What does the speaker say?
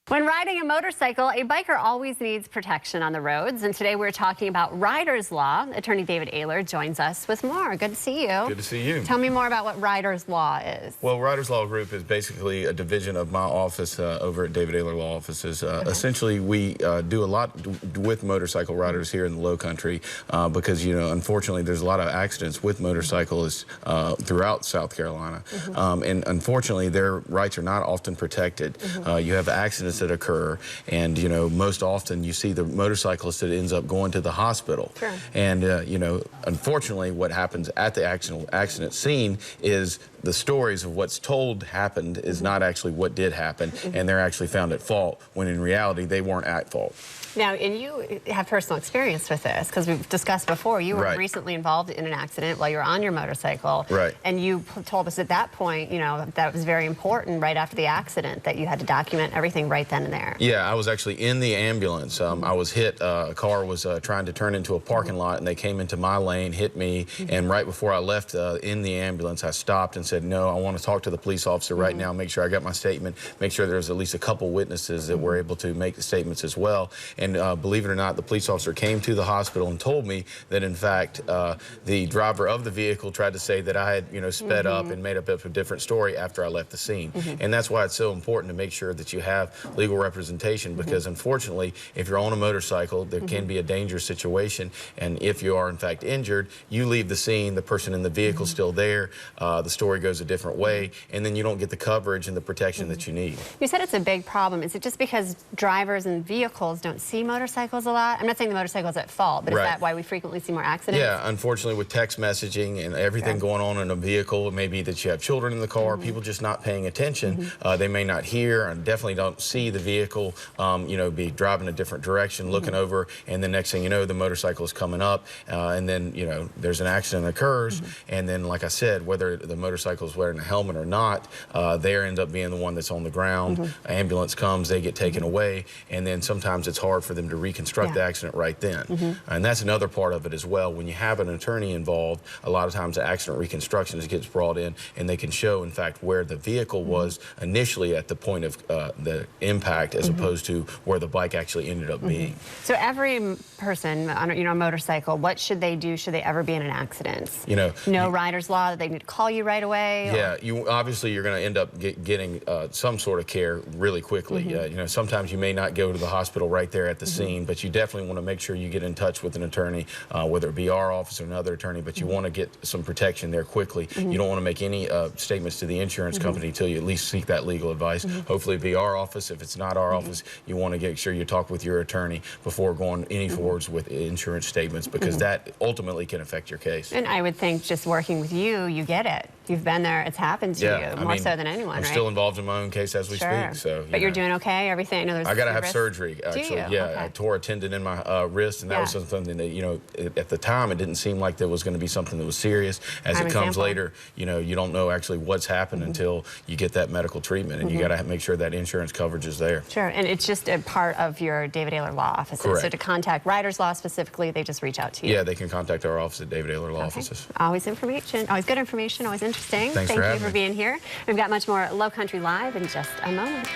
When riding a motorcycle, a biker always needs protection on the roads. And today we're talking about rider's law. Attorney David Aylor joins us with more. Good to see you. Good to see you. Tell me more about what rider's law is. Well, Rider's Law Group is basically a division of my office over at David Aylor Law Offices. Essentially, we do a lot with motorcycle riders here in the Low Country because, unfortunately, there's a lot of accidents with motorcyclists throughout South Carolina. And unfortunately, their rights are not often protected. You have accidents that occur, and most often you see the motorcyclist that ends up going to the hospital. Sure. And unfortunately, what happens at the accident scene is the stories of what's told happened is not actually what did happen, and they're actually found at fault when in reality they weren't at fault. Now, and you have personal experience with this because we've discussed before. You were Right. recently involved in an accident while you were on your motorcycle. Right. And you told us at that point, that was very important right after the accident that you had to document everything right then and there. Yeah, I was actually in the ambulance. I was hit. A car was trying to turn into a parking lot, and they came into my lane, hit me, and right before I left in the ambulance, I stopped and said, no, I want to talk to the police officer right now, make sure I got my statement, make sure there's at least a couple witnesses that were able to make the statements as well. And believe it or not, the police officer came to the hospital and told me that, in fact, the driver of the vehicle tried to say that I had, sped up and made up a different story after I left the scene. And that's why it's so important to make sure that you have legal representation, because unfortunately, if you're on a motorcycle, there can be a dangerous situation. And if you are, in fact, injured, you leave the scene, the person in the vehicle still there, the story goes a different way, and then you don't get the coverage and the protection that you need. You said it's a big problem. Is it just because drivers and vehicles don't see motorcycles a lot? I'm not saying the motorcycle is at fault, but is that why we frequently see more accidents? Yeah, unfortunately, with text messaging and everything going on in a vehicle, it may be that you have children in the car, people just not paying attention. They may not hear and definitely don't see the vehicle, be driving a different direction, looking over, and the next thing you know, the motorcycle is coming up, and then, there's an accident that occurs, and then, like I said, whether the motorcycle is wearing a helmet or not, they end up being the one that's on the ground. Ambulance comes, they get taken away, and then sometimes it's hard for them to reconstruct the accident right then. And that's another part of it as well. When you have an attorney involved, a lot of times the accident reconstruction gets brought in, and they can show, in fact, where the vehicle was initially at the point of the impact as opposed to where the bike actually ended up being. So every person on a motorcycle, what should they do should they ever be in an accident? No rider's law, that they need to call you right away? Yeah, obviously you're going to end up getting some sort of care really quickly. Sometimes you may not go to the hospital right there at the scene, but you definitely want to make sure you get in touch with an attorney, whether it be our office or another attorney, but you want to get some protection there quickly. You don't want to make any statements to the insurance company until you at least seek that legal advice. Hopefully it'd be our office. If it's not our office, you want to make sure you talk with your attorney before going any forwards with insurance statements, because that ultimately can affect your case. And I would think just working with you, you get it. You've been there, it's happened to you, more so than anyone, I'm right? still involved in my own case as we speak. So, but you're doing okay? Everything? I know there's I got to have surgery, actually. Do you? Yeah, Okay. I tore a tendon in my wrist, and that was something that, at the time, it didn't seem like there was going to be something that was serious. As it comes later, you don't know actually what's happened until you get that medical treatment, and you got to make sure that insurance coverage is there. Sure, and it's just a part of your David Aylor Law Offices. Correct. So to contact Rider's Law specifically, they just reach out to you. Yeah, they can contact our office at David Aylor Law Offices. Always information, always good information, always interesting. Thank you for being here. We've got much more Low Country Live in just a moment.